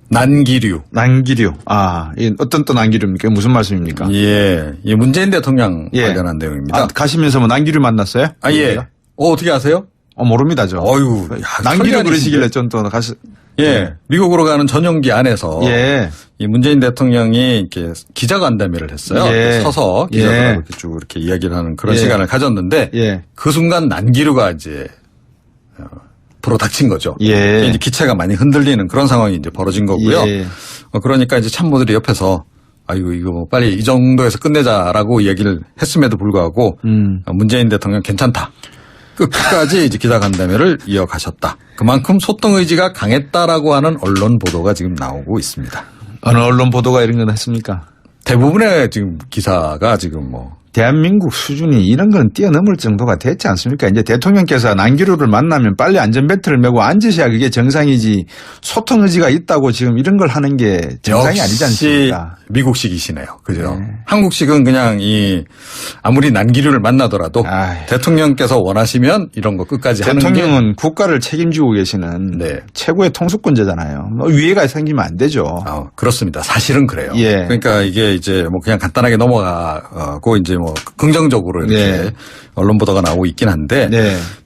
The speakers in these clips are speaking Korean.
난기류. 난기류. 아, 어떤 또 난기류입니까? 무슨 말씀입니까? 예. 이 문재인 대통령 관련한 내용입니다. 아, 가시면서 뭐 난기류 만났어요? 아, 예. 어떻게 아세요? 모릅니다, 저. 어유, 난기류 그러시길래 좀 또 예. 미국으로 가는 전용기 안에서. 예. 이 문재인 대통령이 이렇게 기자간담회를 했어요. 예. 서서 기자들하고 이렇게 쭉 이렇게 이야기를 하는 그런 시간을 가졌는데. 그 순간 난기류가 이제 불어 닥친 거죠. 이제 기체가 많이 흔들리는 그런 상황이 이제 벌어진 거고요. 그러니까 이제 참모들이 옆에서 아이고 이거 뭐 빨리 이 정도에서 끝내자라고 얘기를 했음에도 불구하고 문재인 대통령 괜찮다. 끝까지 이제 기자간담회를 이어가셨다. 그만큼 소통 의지가 강했다라고 하는 언론 보도가 지금 나오고 있습니다. 어느 언론 보도가 이런 건 했습니까? 대부분의 지금 기사가 지금 뭐 대한민국 수준이 이런 건 뛰어넘을 정도가 됐지 않습니까? 이제 대통령께서 난기류를 만나면 빨리 안전벨트를 메고 앉으셔야 그게 정상이지 소통 의지가 있다고 지금 이런 걸 하는 게 정상이 아니지 않습니까? 미국식이시네요. 그죠? 한국식은 그냥 아무리 난기류를 만나더라도 대통령께서 원하시면 이런 거 끝까지 하는 게. 대통령은 국가를 책임지고 계시는 최고의 통수권자잖아요. 위해가 생기면 안 되죠. 그렇습니다. 사실은 그래요. 그러니까 이게 이제 뭐 그냥 간단하게 넘어가고 이제 뭐 긍정적으로 이렇게 언론 보도가 나오고 있긴 한데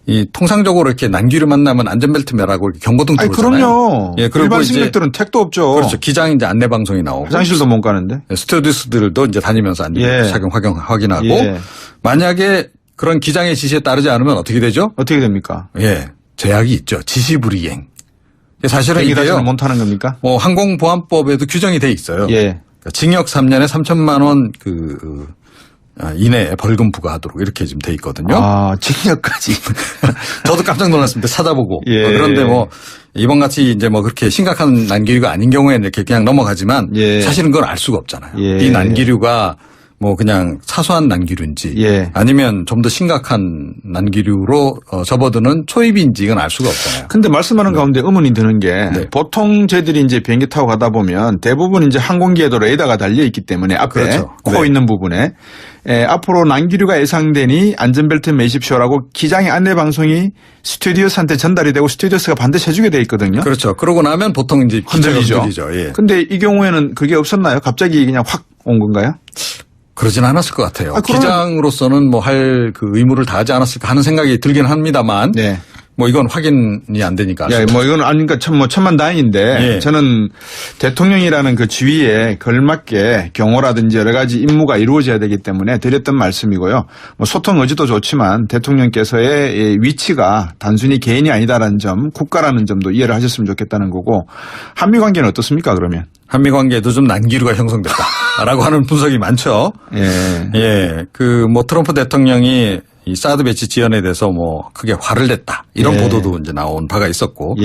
이 통상적으로 이렇게 난기류 만나면 안전벨트 매라고 이렇게 경고등 들어오잖아요. 그럼요. 그리고 일반 승객들은 택도 없죠. 그렇죠. 기장 이제 안내 방송이 나오고 화장실도 못 가는데 스튜어디스들도 이제 다니면서 안전벨트 착용 확인하고 만약에 그런 기장의 지시에 따르지 않으면 어떻게 되죠? 어떻게 됩니까? 제약이 있죠. 지시불이행. 사실은 이게요. 못 타는 겁니까? 뭐 항공보안법에도 규정이 돼 있어요. 그러니까 징역 3년에 3천만 원 이내에 벌금 부과하도록 이렇게 지금 돼 있거든요. 징역까지. 저도 깜짝 놀랐습니다. 찾아보고. 그런데 뭐 이번 같이 이제 뭐 그렇게 심각한 난기류가 아닌 경우에는 이렇게 그냥 넘어가지만 사실은 그걸 알 수가 없잖아요. 이 난기류가 뭐 그냥 사소한 난기류인지 아니면 좀 더 심각한 난기류로 접어드는 초입인지 이건 알 수가 없잖아요. 근데 말씀하는 가운데 의문이 드는 게 보통 저희들이 이제 비행기 타고 가다 보면 대부분 이제 항공기에도 레이더가 달려 있기 때문에 앞에 코 있는 부분에 앞으로 난기류가 예상되니 안전벨트 매십시오라고 기장의 안내 방송이 스튜어디스한테 전달이 되고 스튜어디스가 반드시 해주게 돼 있거든요. 그렇죠. 그러고 나면 보통 이제 흔들리죠. 근데 이 경우에는 그게 없었나요? 갑자기 그냥 확 온 건가요? 그러진 않았을 것 같아요. 기장으로서는 뭐 할 그 의무를 다하지 않았을까 하는 생각이 들긴 합니다만. 뭐 이건 확인이 안 되니까. 뭐 이건 아니니까 천만 다행인데 저는 대통령이라는 그 지위에 걸맞게 경호라든지 여러 가지 임무가 이루어져야 되기 때문에 드렸던 말씀이고요. 뭐 소통 의지도 좋지만 대통령께서의 위치가 단순히 개인이 아니다라는 점, 국가라는 점도 이해를 하셨으면 좋겠다는 거고 한미 관계는 어떻습니까 그러면? 한미 관계도 좀 난기류가 형성됐다라고 하는 분석이 많죠. 그 뭐 트럼프 대통령이 이 사드 배치 지연에 대해서 뭐 크게 화를 냈다 이런 보도도 이제 나온 바가 있었고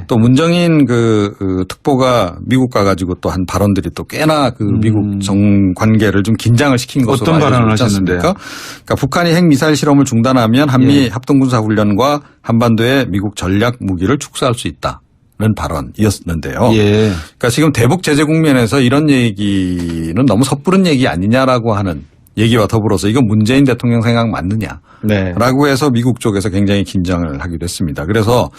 또 문정인 그 특보가 미국 가가지고 또 한 발언들이 또 꽤나 그 미국 정 관계를 좀 긴장을 시킨 것으로 어떤 발언을 하셨는데요? 그러니까 북한이 핵 미사일 실험을 중단하면 한미 합동군사훈련과 한반도에 미국 전략 무기를 축소할 수 있다. 는 발언이었는데요. 그러니까 지금 대북 제재 국면에서 이런 얘기는 너무 섣부른 얘기 아니냐라고 하는 얘기와 더불어서 이건 문재인 대통령 생각 맞느냐라고 해서 미국 쪽에서 굉장히 긴장을 하기도 했습니다. 그래서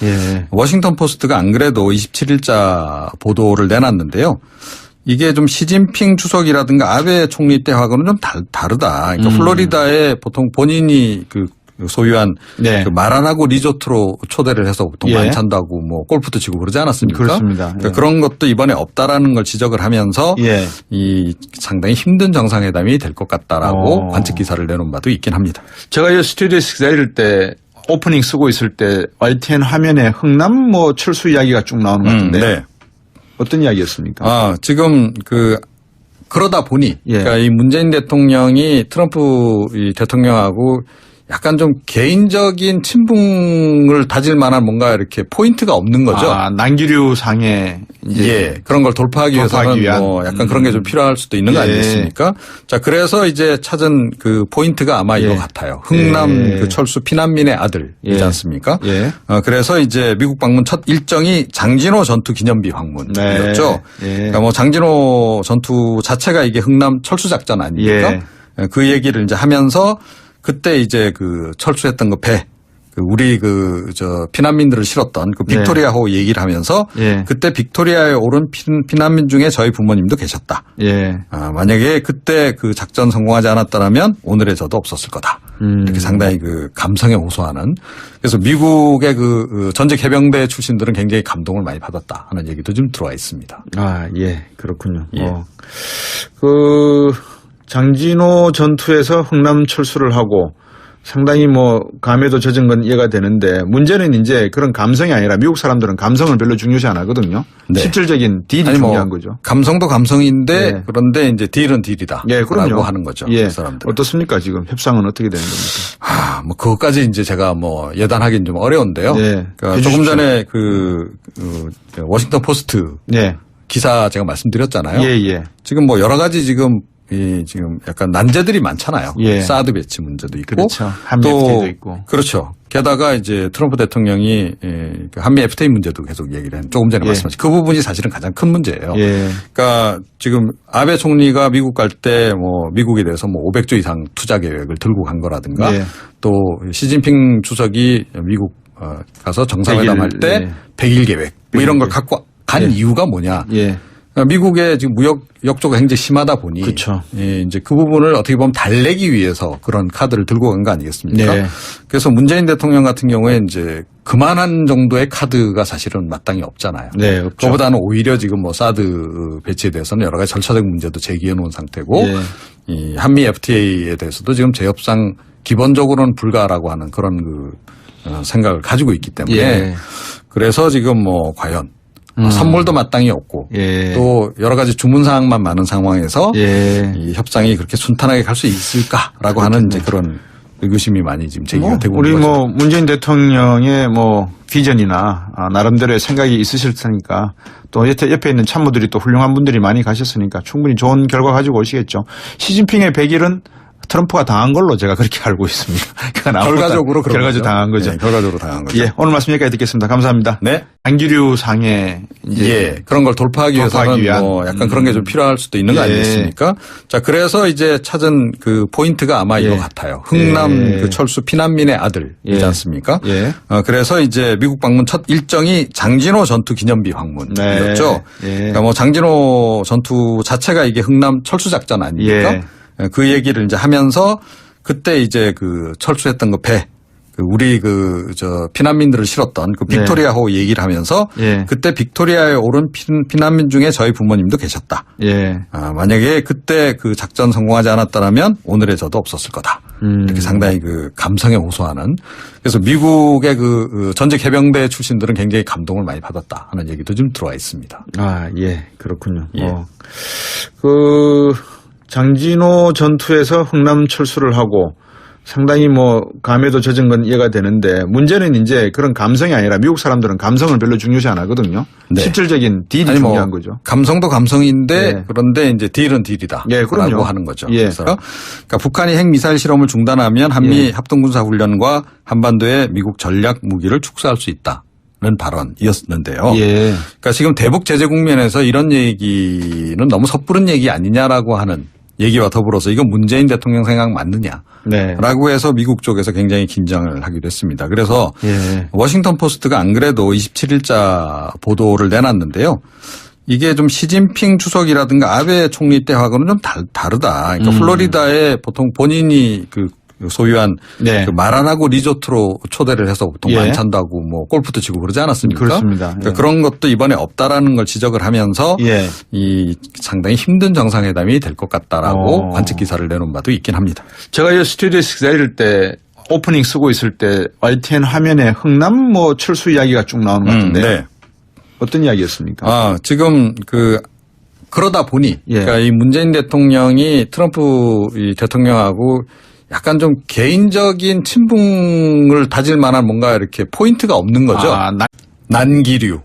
워싱턴 포스트가 안 그래도 27일자 보도를 내놨는데요. 이게 좀 시진핑 주석이라든가 아베 총리 때하고는 좀 다르다. 그러니까 플로리다에 보통 본인이 그 소유한 그 마라나고 리조트로 초대를 해서 보통 만찬다고 뭐 골프도 치고 그러지 않았습니까? 그렇습니다. 그러니까 그런 것도 이번에 없다라는 걸 지적을 하면서 이 상당히 힘든 정상회담이 될 것 같다라고 관측 기사를 내놓은 바도 있긴 합니다. 제가 이 스튜디오에서 내릴 때 오프닝 쓰고 있을 때 YTN 화면에 흥남 뭐 철수 이야기가 쭉 나오는 것 같은데 어떤 이야기였습니까? 지금 그러다 보니 그러니까 이 문재인 대통령이 트럼프 이 대통령하고 약간 좀 개인적인 친분을 다질 만한 뭔가 이렇게 포인트가 없는 거죠. 난기류 상에 그런 걸 돌파하기 위해서는 뭐 약간 그런 게 좀 필요할 수도 있는 거 아니겠습니까? 자, 그래서 이제 찾은 그 포인트가 아마 이거 같아요. 흥남 그 철수 피난민의 아들이지 않습니까? 그래서 이제 미국 방문 첫 일정이 장진호 전투 기념비 방문이었죠. 그러니까 뭐 장진호 전투 자체가 이게 흥남 철수 작전 아닙니까? 그 얘기를 이제 하면서 그때 이제 그 철수했던 그 배, 우리 피난민들을 실었던 그 빅토리아호 얘기를 하면서 그때 빅토리아에 오른 피난민 중에 저희 부모님도 계셨다. 만약에 그때 그 작전 성공하지 않았더라면 오늘의 저도 없었을 거다. 이렇게 상당히 그 감성에 호소하는. 그래서 미국의 그 전직 해병대 출신들은 굉장히 감동을 많이 받았다 하는 얘기도 좀 들어와 있습니다. 아, 예, 그렇군요. 장진호 전투에서 흥남 철수를 하고 상당히 감에도 젖은 건 이해가 되는데 문제는 이제 그런 감성이 아니라 미국 사람들은 감성을 별로 중요시 안 하거든요. 실질적인 딜이 중요한 거죠. 감성도 감성인데 그런데 이제 딜은 딜이다. 그럼요. 라고 하는 거죠. 그 사람들. 어떻습니까? 지금 협상은 어떻게 되는 겁니까? 그것까지 이제 제가 예단하기는 좀 어려운데요. 그러니까 조금 전에 워싱턴 포스트 기사 제가 말씀드렸잖아요. 지금 여러 가지 지금 약간 난제들이 많잖아요. 사드 배치 문제도 있고. 그렇죠. 한미 FTA도 있고. 그렇죠. 게다가 이제 트럼프 대통령이 한미 FTA 문제도 계속 얘기를 조금 전에 말씀하신 그 부분이 사실은 가장 큰 문제예요. 그러니까 지금 아베 총리가 미국 갈 때 미국에 대해서 500조 이상 투자 계획을 들고 간 거라든가 또 시진핑 주석이 미국 가서 정상회담할 때 100일 계획 이런 걸 갖고 간 이유가 뭐냐. 미국의 지금 무역 역조가 굉장히 심하다 보니 이제 그 부분을 어떻게 보면 달래기 위해서 그런 카드를 들고 간 거 아니겠습니까? 그래서 문재인 대통령 같은 경우에 이제 그만한 정도의 카드가 사실은 마땅히 없잖아요. 그거보다는 오히려 지금 사드 배치에 대해서는 여러 가지 절차적 문제도 제기해 놓은 상태고 이 한미 FTA에 대해서도 지금 재협상 기본적으로는 불가라고 하는 그런 생각을 가지고 있기 때문에 그래서 지금 과연 선물도 마땅히 없고 또 여러 가지 주문 사항만 많은 상황에서 이 협상이 그렇게 순탄하게 갈 수 있을까라고 하는 이제 그런 의구심이 많이 지금 제기가 되고 우리 있는 거죠. 문재인 대통령의 비전이나 나름대로의 생각이 있으실 테니까 또 옆에 있는 참모들이 또 훌륭한 분들이 많이 가셨으니까 충분히 좋은 결과 가지고 오시겠죠. 시진핑의 100일은 트럼프가 당한 걸로 제가 그렇게 알고 있습니다. 결과적으로 당한 거죠. 결과적으로 당한 거죠. 오늘 말씀 여기까지 듣겠습니다. 감사합니다. 안기류 상해 그런 걸 돌파하기 위해서는 약간 그런 게 좀 필요할 수도 있는 거 아니겠습니까? 자, 그래서 이제 찾은 그 포인트가 아마 이거 같아요. 흥남 그 철수 피난민의 아들이지 않습니까? 그래서 이제 미국 방문 첫 일정이 장진호 전투 기념비 방문이었죠. 그러니까 장진호 전투 자체가 이게 흥남 철수 작전 아닙니까? 그 얘기를 이제 하면서 그때 이제 철수했던 배, 우리 피난민들을 실었던 그 빅토리아호 얘기를 하면서 그때 빅토리아에 오른 피난민 중에 저희 부모님도 계셨다. 만약에 그때 그 작전 성공하지 않았더라면 오늘의 저도 없었을 거다. 이렇게 상당히 감성에 호소하는. 그래서 미국의 전직 해병대 출신들은 굉장히 감동을 많이 받았다 하는 얘기도 좀 들어와 있습니다. 아, 그렇군요. 장진호 전투에서 흥남 철수를 하고 상당히 감에도 젖은 건 이해가 되는데 문제는 이제 그런 감성이 아니라 미국 사람들은 감성을 별로 중요시 안 하거든요. 실질적인 딜이 중요한 거죠. 감성도 감성인데 그런데 이제 딜은 딜이다. 라고 하는 거죠. 그래서 그러니까 북한이 핵미사일 실험을 중단하면 한미 합동군사훈련과 한반도에 미국 전략 무기를 축소할 수 있다. 는 발언이었는데요. 그러니까 지금 대북 제재 국면에서 이런 얘기는 너무 섣부른 얘기 아니냐라고 하는 얘기와 더불어서 이건 문재인 대통령 생각 맞느냐 라고 해서 미국 쪽에서 굉장히 긴장을 하기도 했습니다. 그래서 워싱턴 포스트가 안 그래도 27일자 보도를 내놨는데요. 이게 좀 시진핑 주석이라든가 아베 총리 때하고는 좀 다르다. 그러니까 플로리다에 보통 본인이 소유한 말 안 하고 리조트로 초대를 해서 보통 만찬도 하고 골프도 치고 그러지 않았습니까? 그렇습니다. 그러니까 그런 것도 이번에 없다라는 걸 지적을 하면서 이 상당히 힘든 정상회담이 될 것 같다라고 관측 기사를 내놓은 바도 있긴 합니다. 제가 이 스튜디오에서 내릴 때 오프닝 쓰고 있을 때 YTN 화면에 흥남 철수 이야기가 쭉 나오는 것 같은데 어떤 이야기였습니까? 지금 그러다 보니 그러니까 이 문재인 대통령이 트럼프 이 대통령하고 약간 좀 개인적인 친분을 다질 만한 뭔가 이렇게 포인트가 없는 거죠. 난기류.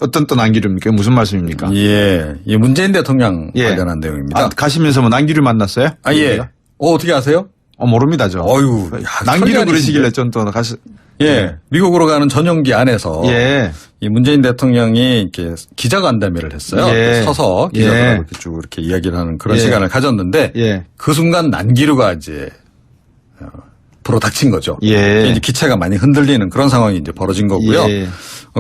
어떤 또 난기류입니까? 무슨 말씀입니까? 이 문재인 대통령 관련한 내용입니다. 가시면서 난기류 만났어요? 어떻게 아세요? 모릅니다, 저. 난기류 그러시길래 전 또 미국으로 가는 전용기 안에서 이 문재인 대통령이 이렇게 기자간담회를 했어요. 서서 기자들하고 이렇게 쭉 이렇게 이야기를 하는 그런 시간을 가졌는데 그 순간 난기류가 이제 앞으로 닥친 거죠. 예. 이제 기체가 많이 흔들리는 그런 상황이 이제 벌어진 거고요. 예.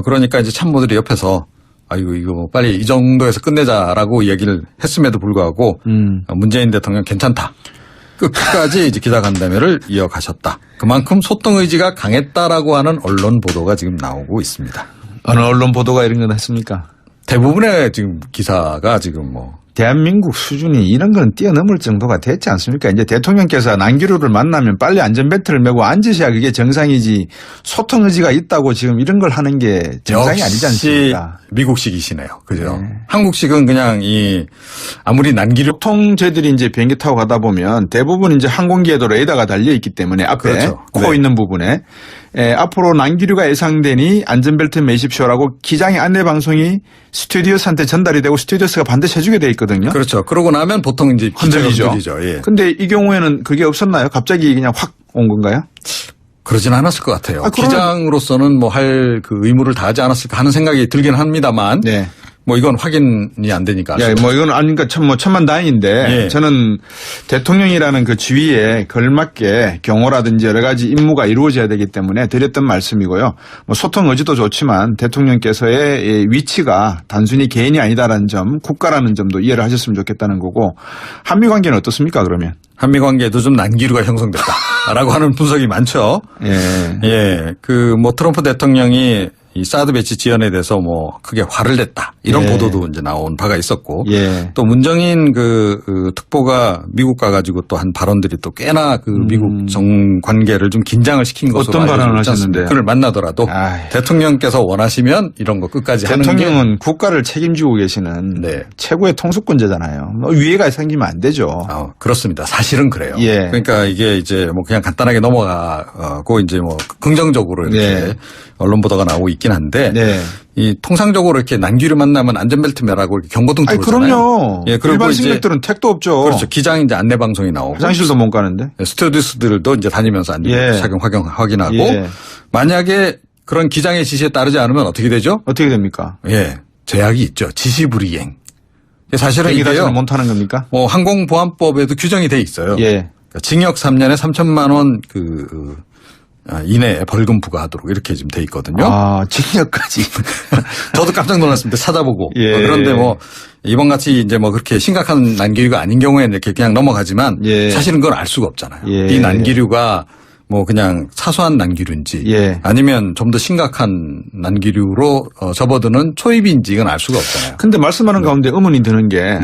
그러니까 이제 참모들이 옆에서 아이고 이거 빨리 이 정도에서 끝내자라고 얘기를 했음에도 불구하고 문재인 대통령 괜찮다. 끝까지 이제 기자간담회를 이어가셨다. 그만큼 소통 의지가 강했다라고 하는 언론 보도가 지금 나오고 있습니다. 어느 언론 보도가 이런 건 했습니까? 대부분의 지금 기사가 지금 뭐 대한민국 수준이 이런 건 뛰어넘을 정도가 됐지 않습니까? 이제 대통령께서 난기류를 만나면 빨리 안전벨트를 메고 앉으셔야 그게 정상이지 소통 의지가 있다고 지금 이런 걸 하는 게 정상이 아니지 않습니까? 미국식이시네요. 그죠? 네. 한국식은 그냥 아무리 난기류 보통저희들이 이제 비행기 타고 가다 보면 대부분 이제 항공기에도 레이더가 달려 있기 때문에 앞에 그렇죠. 코 네. 있는 부분에 앞으로 난기류가 예상되니 안전벨트 매십시오라고 기장의 안내 방송이 스튜디오스한테 전달이 되고 스튜디오스가 반드시 해주게 돼 있거든요. 그렇죠. 그러고 나면 보통 이제 흔들리죠. 예. 근데 이 경우에는 그게 없었나요? 갑자기 그냥 확 온 건가요? 그러진 않았을 것 같아요. 기장으로서는 뭐 할 그 의무를 다하지 않았을까 하는 생각이 들긴 합니다만. 네. 뭐 이건 확인이 안 되니까. 야, 뭐 이건 아니니까 천만다행인데 예. 저는 대통령이라는 그 지위에 걸맞게 경호라든지 여러 가지 임무가 이루어져야 되기 때문에 드렸던 말씀이고요. 뭐 소통 의지도 좋지만 대통령께서의 위치가 단순히 개인이 아니다라는 점, 국가라는 점도 이해를 하셨으면 좋겠다는 거고 한미 관계는 어떻습니까 그러면? 한미 관계도 좀 난기류가 형성됐다라고 하는 분석이 많죠. 예. 예. 뭐 트럼프 대통령이 이 사드 배치 지연에 대해서 뭐 크게 화를 냈다. 이런 예. 보도도 이제 나온 바가 있었고. 예. 또 문정인 그 특보가 미국 가가지고 또 한 발언들이 또 꽤나 그 미국 정 관계를 좀 긴장을 시킨 것으로 어떤 발언을 하셨는데 그를 만나더라도 대통령께서 원하시면 이런 거 끝까지 하는 게. 대통령은 국가를 책임지고 계시는 네. 최고의 통수권자잖아요. 뭐 위해가 생기면 안 되죠. 그렇습니다. 사실은 그래요. 예. 그러니까 이게 이제 뭐 그냥 간단하게 넘어가고 이제 뭐 긍정적으로 이렇게 네. 언론 보도가 나오고 있긴 한데 네. 이 통상적으로 이렇게 난기류 만나면 안전벨트 매라고 이렇게 경고등 들어오잖아요. 그럼요. 예, 그리고 일반 승객들은 택도 없죠. 그렇죠. 기장 이제 안내 방송이 나오고 화장실도 못 가는데. 스튜어디스들도 이제 다니면서 안전벨트 착용 확인하고 예. 만약에 그런 기장의 지시에 따르지 않으면 어떻게 되죠? 어떻게 됩니까? 예, 제약이 있죠. 지시불이행. 사실은 이게요. 못 타는 겁니까? 뭐 항공보안법에도 규정이 돼 있어요. 예. 그러니까 징역 3년에 3천만 원 이내에 벌금 부과하도록 이렇게 지금 돼 있거든요. 징역까지. 저도 깜짝 놀랐습니다. 찾아보고. 예. 그런데 뭐 이번 같이 이제 뭐 그렇게 심각한 난기류가 아닌 경우에는 이렇게 그냥 넘어가지만 예. 사실은 그건 알 수가 없잖아요. 예. 이 난기류가 뭐 그냥 사소한 난기류인지 예. 아니면 좀 더 심각한 난기류로 접어드는 초입인지 이건 알 수가 없잖아요. 근데 말씀하는 가운데 의문이 드는 게